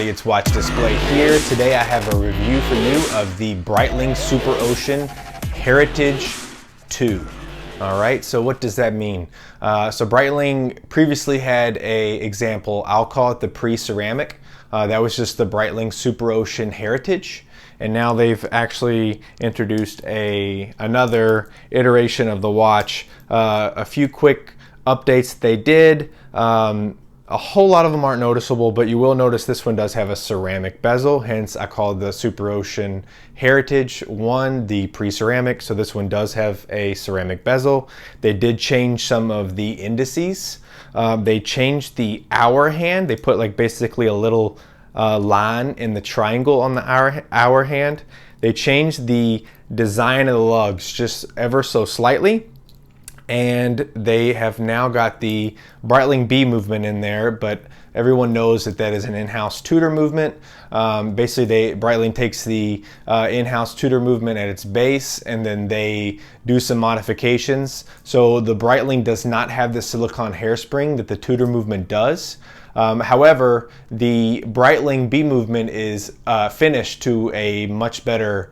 everybody, it's Watch Display here. Today I have a review for you of the Breitling SuperOcean Heritage 2. All right, so what does that mean? So Breitling previously had a example, I'll call it the pre-ceramic. That was just the Breitling SuperOcean Heritage. And now they've actually introduced another iteration of the watch. A few quick updates they did. A whole lot of them aren't noticeable, but you will notice this one does have a ceramic bezel, hence I call the SuperOcean Heritage 1 the pre-ceramic, so this one does have a ceramic bezel. They did change some of the indices. They changed the hour hand. They put like basically a little line in the triangle on the hour hand. They changed the design of the lugs just ever so slightly. And they have now got the Breitling B movement in there, but everyone knows that that is an in-house Tudor movement. Basically, Breitling takes the in-house Tudor movement at its base, and then they do some modifications. So the Breitling does not have the silicone hairspring that the Tudor movement does. However, the Breitling B movement is finished to a much better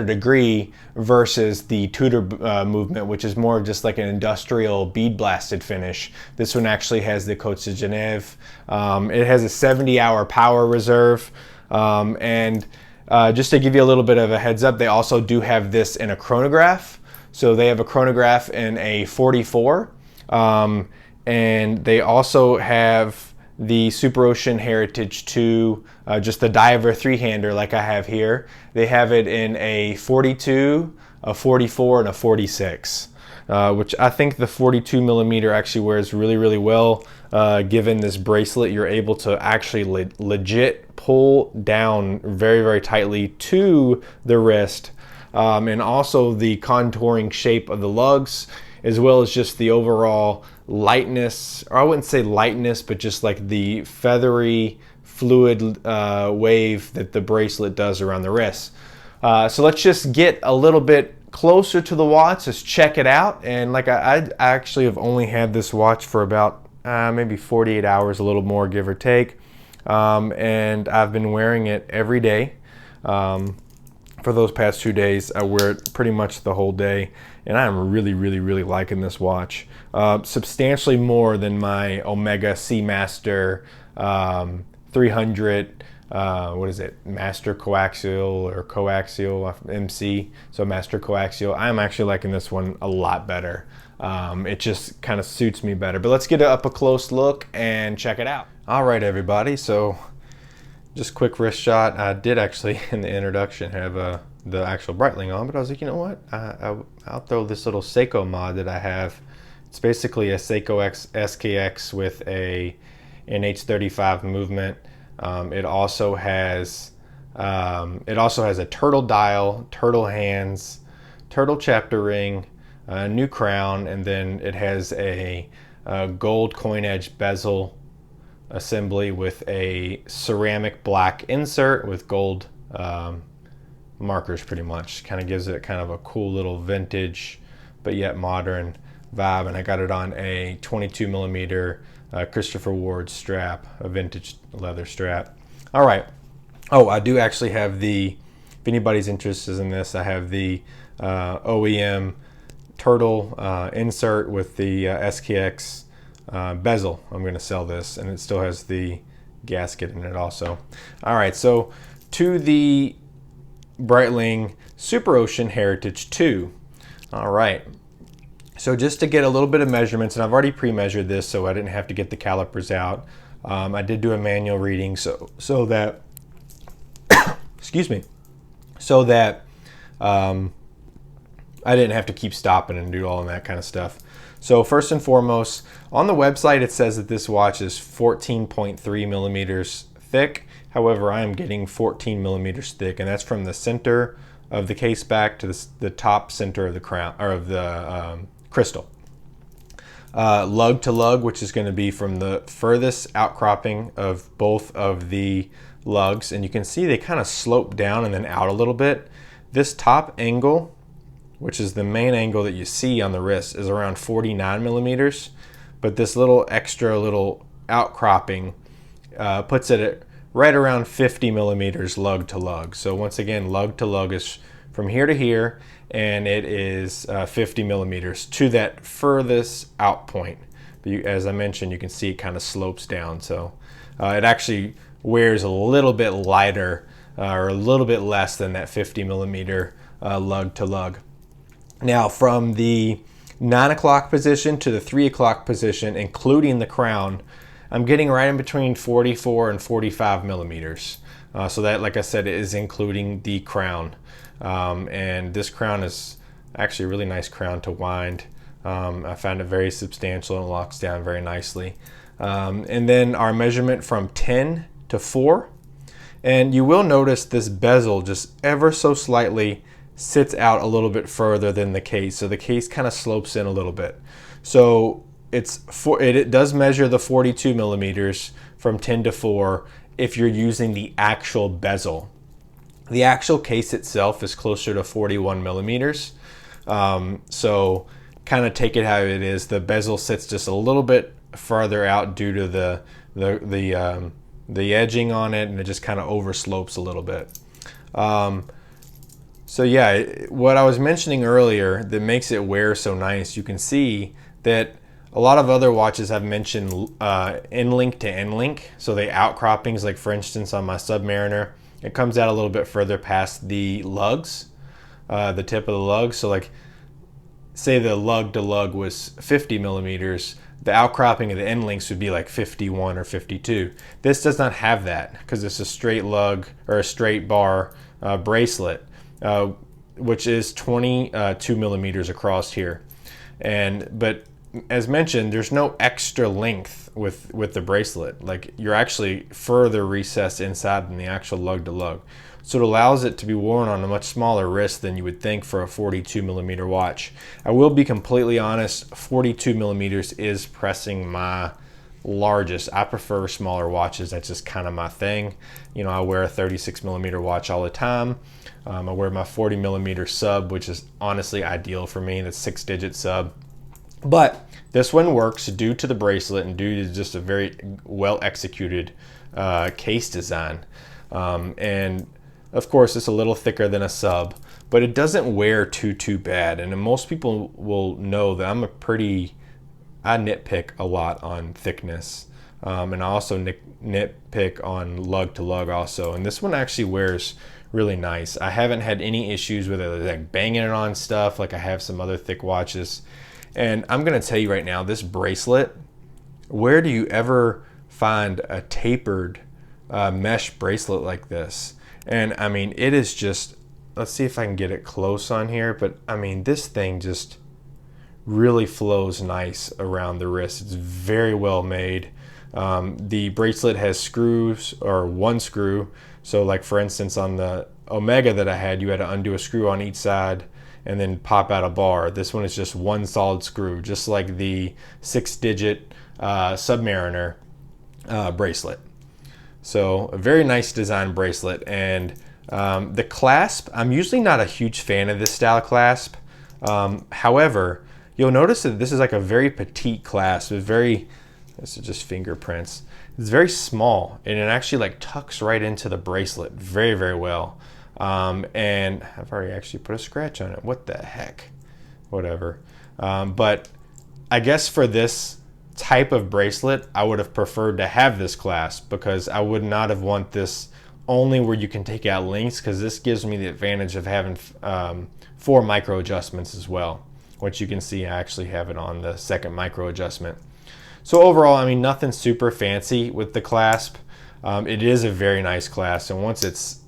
degree versus the Tudor movement, which is more just like an industrial bead blasted finish. This one actually has the Côte de Genève. It has a 70-hour power reserve, and just to give you a little bit of a heads up, they also do have this in a chronograph. So they have a chronograph in a 44, and they also have the SuperOcean Heritage 2, just the diver three-hander like I have here. They have it in a 42, a 44, and a 46, which I think the 42 millimeter actually wears really, really well. Given this bracelet, you're able to actually legit pull down very, very tightly to the wrist, and also the contouring shape of the lugs, as well as just the overall lightness, or I wouldn't say lightness, but just like the feathery fluid wave that the bracelet does around the wrist. So let's just get a little bit closer to the watch. Let's check it out. And like I actually have only had this watch for about maybe 48 hours, a little more give or take. And I've been wearing it every day. For those past 2 days, I wear it pretty much the whole day, and I'm really, really, really liking this watch. Substantially more than my Omega Seamaster 300, what is it, Master Coaxial or Coaxial MC, so Master Coaxial. I'm actually liking this one a lot better. It just kind of suits me better. But let's get up a close look and check it out. All right, everybody, so just quick wrist shot. I did actually, in the introduction, have the actual Breitling on, but I was like, you know what? I'll throw this little Seiko mod that I have. It's basically a Seiko SKX with an H35 movement. It also has a turtle dial, turtle hands, turtle chapter ring, a new crown, and then it has a gold coin edge bezel assembly with a ceramic black insert with gold markers. Pretty much kind of gives it kind of a cool little vintage but yet modern vibe. And I got it on a 22 millimeter Christopher Ward strap, a vintage leather strap. All right. Oh, I do actually have if anybody's interested in this, I have the OEM turtle insert with the SKX bezel. I'm going to sell this, and it still has the gasket in it also. All right, so to the Breitling SuperOcean Heritage 2. All right, so just to get a little bit of measurements, and I've already pre-measured this, so I didn't have to get the calipers out. I did do a manual reading, so that excuse me, so that I didn't have to keep stopping and do all of that kind of stuff. So first and foremost, on the website it says that this watch is 14.3 millimeters thick. However, I am getting 14 millimeters thick, and that's from the center of the case back to the top center of the crown, or of the crystal. Lug to lug, which is going to be from the furthest outcropping of both of the lugs, and you can see they kind of slope down and then out a little bit. This top angle, which is the main angle that you see on the wrist, is around 49 millimeters, but this little extra little outcropping puts it at right around 50 millimeters lug to lug. So once again, lug to lug is from here to here, and it is 50 millimeters to that furthest out point. As I mentioned, you can see it kind of slopes down. So it actually wears a little bit lighter or a little bit less than that 50 millimeter lug to lug. Now from the 9 o'clock position to the 3 o'clock position, including the crown, I'm getting right in between 44 and 45 millimeters. So that, like I said, is including the crown. And this crown is actually a really nice crown to wind. I found it very substantial and locks down very nicely. And then our measurement from 10 to 4. And you will notice this bezel just ever so slightly sits out a little bit further than the case. So the case kind of slopes in a little bit. So it does measure the 42 millimeters from 10 to 4 if you're using the actual bezel. The actual case itself is closer to 41 millimeters. So kind of take it how it is. The bezel sits just a little bit farther out due to the edging on it, and it just kind of overslopes a little bit. So yeah, what I was mentioning earlier that makes it wear so nice, you can see that a lot of other watches have mentioned end-link to end-link. So the outcroppings, like for instance on my Submariner, it comes out a little bit further past the lugs, the tip of the lug. So like say the lug to lug was 50 millimeters, the outcropping of the end links would be like 51 or 52. This does not have that because it's a straight lug or a straight bar bracelet, which is 22 millimeters across here. But as mentioned, there's no extra length with the bracelet. Like you're actually further recessed inside than the actual lug to lug. So it allows it to be worn on a much smaller wrist than you would think for a 42 millimeter watch. I will be completely honest, 42 millimeters is pressing my largest. I prefer smaller watches. That's just kind of my thing. You know, I wear a 36 millimeter watch all the time. I wear my 40 millimeter sub, which is honestly ideal for me. That's 6-digit sub. But this one works due to the bracelet and due to just a very well executed case design. And of course, it's a little thicker than a sub, but it doesn't wear too bad. And most people will know that I nitpick a lot on thickness. And I also nitpick on lug to lug also. And this one actually wears really nice. I haven't had any issues with it, like banging it on stuff like I have some other thick watches. And I'm gonna tell you right now, this bracelet, where do you ever find a tapered mesh bracelet like this? And I mean, it is just, let's see if I can get it close on here, but I mean, this thing just really flows nice around the wrist. It's very well made. The bracelet has screws, or one screw. So like for instance, on the Omega that I had, you had to undo a screw on each side and then pop out a bar. This one is just one solid screw, just like the 6-digit Submariner bracelet. So a very nice design bracelet. And the clasp, I'm usually not a huge fan of this style clasp. However, you'll notice that this is like a very petite clasp. This is just fingerprints. It's very small, and it actually like tucks right into the bracelet very, very well. And I've already actually put a scratch on it. What the heck? Whatever. But I guess for this type of bracelet, I would have preferred to have this clasp, because I would not have want this only where you can take out links, because this gives me the advantage of having 4 micro adjustments as well, which you can see I actually have it on the second micro adjustment. So overall, I mean, nothing super fancy with the clasp. It is a very nice clasp, and once it's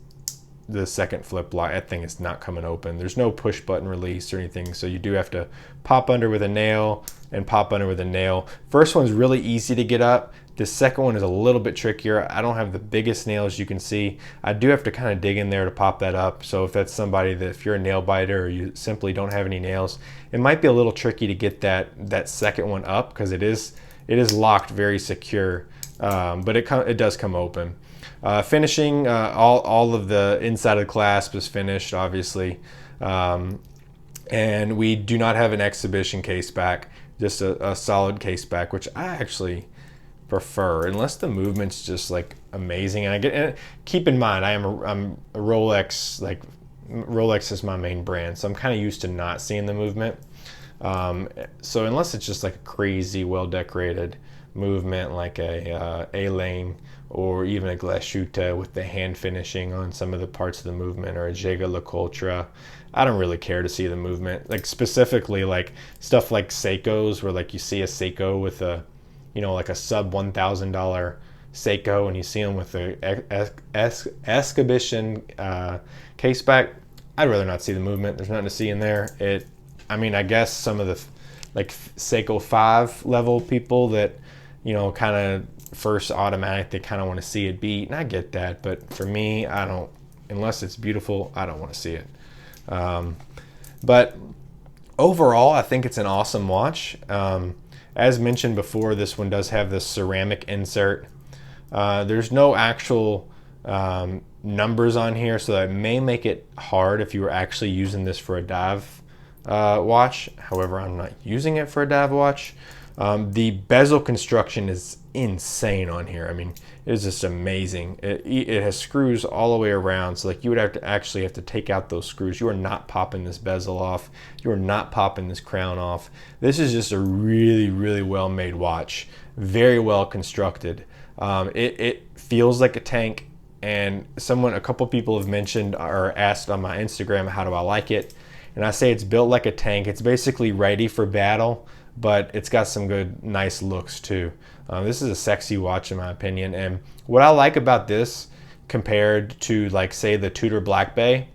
the second flip lock, that thing is not coming open. There's no push button release or anything, so you do have to pop under with a nail and pop under with a nail. First one's really easy to get up. The second one is a little bit trickier. I don't have the biggest nails, you can see. I do have to kind of dig in there to pop that up. So if that's somebody that, if you're a nail biter or you simply don't have any nails, it might be a little tricky to get that second one up, because it is locked very secure, but it does come open. Finishing, all of the inside of the clasp is finished, obviously. And we do not have an exhibition case back, just a solid case back, which I actually prefer, unless the movement's just like amazing. And keep in mind, I'm a Rolex, like Rolex is my main brand, so I'm kind of used to not seeing the movement. So unless it's just like a crazy well decorated movement, like a A-lane or even a Glashütte with the hand finishing on some of the parts of the movement, or a Jaeger LeCoultre, I don't really care to see the movement. Like specifically like stuff like Seikos, where like you see a Seiko with a, you know, like a sub $1,000 Seiko, and you see them with the Escabischen case back. I'd rather not see the movement. There's nothing to see in there. I mean, I guess some of the like Seiko 5 level people that, you know, kind of first automatic, they kind of want to see it beat, and I get that. But for me, I don't, unless it's beautiful, I don't want to see it. But overall, I think it's an awesome watch. As mentioned before, this one does have this ceramic insert. There's no actual numbers on here, so that may make it hard if you were actually using this for a dive watch. However, I'm not using it for a dive watch. The bezel construction is insane on here. I mean, it is just amazing. It has screws all the way around, so like you would have to actually have to take out those screws. You are not popping this bezel off. You are not popping this crown off. This is just a really, really well made watch. Very well constructed. It feels like a tank, and a couple people have mentioned or asked on my Instagram, how do I like it? And I say it's built like a tank. It's basically ready for battle, but it's got some good, nice looks too. This is a sexy watch in my opinion. And what I like about this compared to, like, say, the Tudor Black Bay,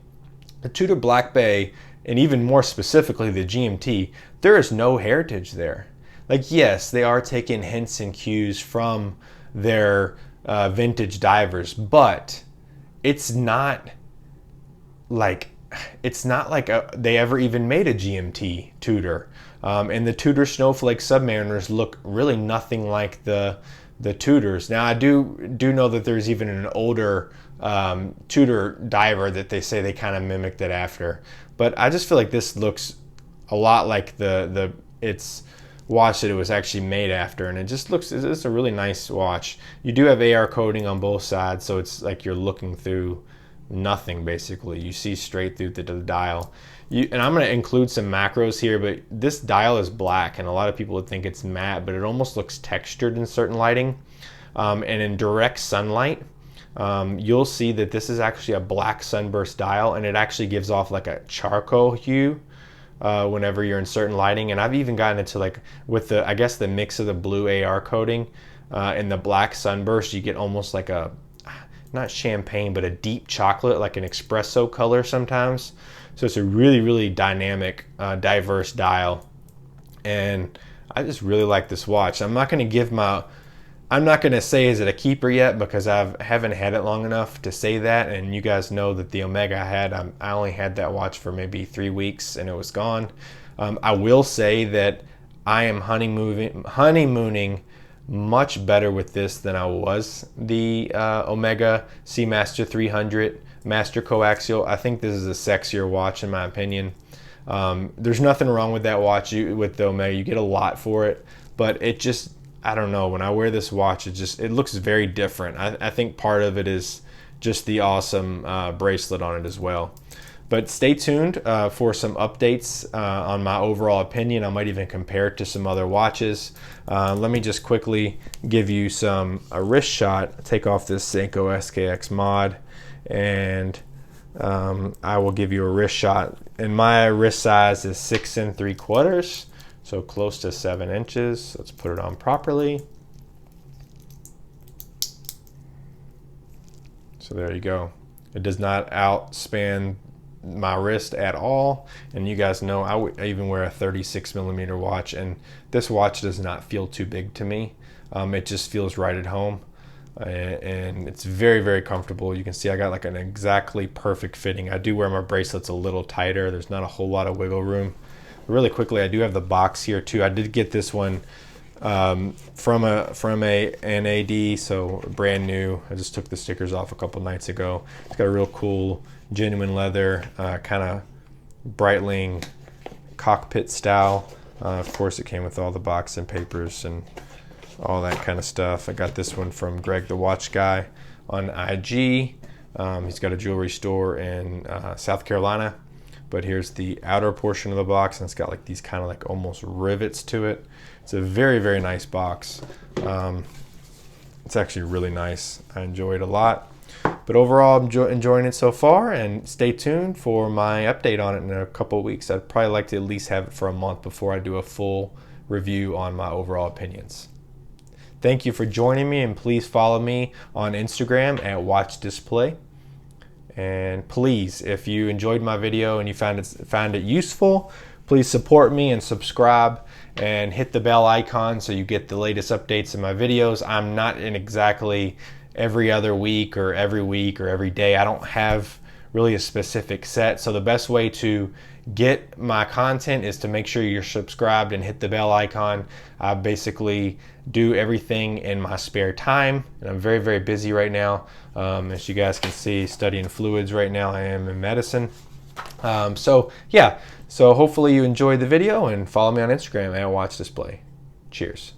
and even more specifically the GMT, there is no heritage there. Like, yes, they are taking hints and cues from their vintage divers, but it's not like they ever even made a GMT Tudor. And the Tudor Snowflake Submariners look really nothing like the Tudors. Now, I do know that there's even an older Tudor diver that they say they kind of mimicked it after. But I just feel like this looks a lot like its watch that it was actually made after, and it's a really nice watch. You do have AR coating on both sides, so it's like you're looking through nothing basically. You see straight through the dial. And I'm going to include some macros here, but this dial is black, and a lot of people would think it's matte, but it almost looks textured in certain lighting. And in direct sunlight, you'll see that this is actually a black sunburst dial, and it actually gives off like a charcoal hue whenever you're in certain lighting. And I've even gotten into, like, with the, I guess, the mix of the blue AR coating and the black sunburst, you get almost like a, not champagne, but a deep chocolate, like an espresso color sometimes. So it's a really, really dynamic, diverse dial. And I just really like this watch. I'm not going to say is it a keeper yet, because I haven't had it long enough to say that. And you guys know that the Omega I only had that watch for maybe 3 weeks and it was gone. I will say that I am honeymooning much better with this than I was the Omega Seamaster 300 Master Coaxial. I think this is a sexier watch in my opinion. There's nothing wrong with that watch. With the Omega, you get a lot for it, but it just, I don't know, when I wear this watch, it looks very different. I think part of it is just the awesome bracelet on it as well. But stay tuned for some updates on my overall opinion. I might even compare it to some other watches. Let me just quickly give you a wrist shot. Take off this Seiko SKX mod, and I will give you a wrist shot. And my wrist size is 6 3/4, so close to 7 inches. Let's put it on properly. So there you go. It does not outspan my wrist at all, and you guys know I even wear a 36mm watch, and this watch does not feel too big to me. It just feels right at home, and it's very, very comfortable. You can see I got like an exactly perfect fitting. I do wear my bracelets a little tighter. There's not a whole lot of wiggle room. Really quickly, I do have the box here too. I did get this one from a NAD, so brand new. I just took the stickers off a couple nights ago. It's got a real cool genuine leather kind of Breitling cockpit style. Of course, it came with all the box and papers and all that kind of stuff. I got this one from Greg the Watch Guy on IG. He's got a jewelry store in South Carolina. But here's the outer portion of the box, and it's got like these kind of like almost rivets to it. It's a very, very nice box. It's actually really nice. I enjoy it a lot. But overall, I'm enjoying it so far, and stay tuned for my update on it in a couple of weeks. I'd probably like to at least have it for a month before I do a full review on my overall opinions. Thank you for joining me, and please follow me on Instagram at Watch Display. And please, if you enjoyed my video and you found it useful, please support me and subscribe and hit the bell icon so you get the latest updates in my videos. I'm not in exactly every other week or every day. I don't have really a specific set. So the best way to get my content is to make sure you're subscribed and hit the bell icon. I basically do everything in my spare time, and I'm very, very busy right now. As you guys can see, studying fluids right now. I am in medicine. So hopefully you enjoyed the video, and follow me on Instagram at Watch Display. Cheers.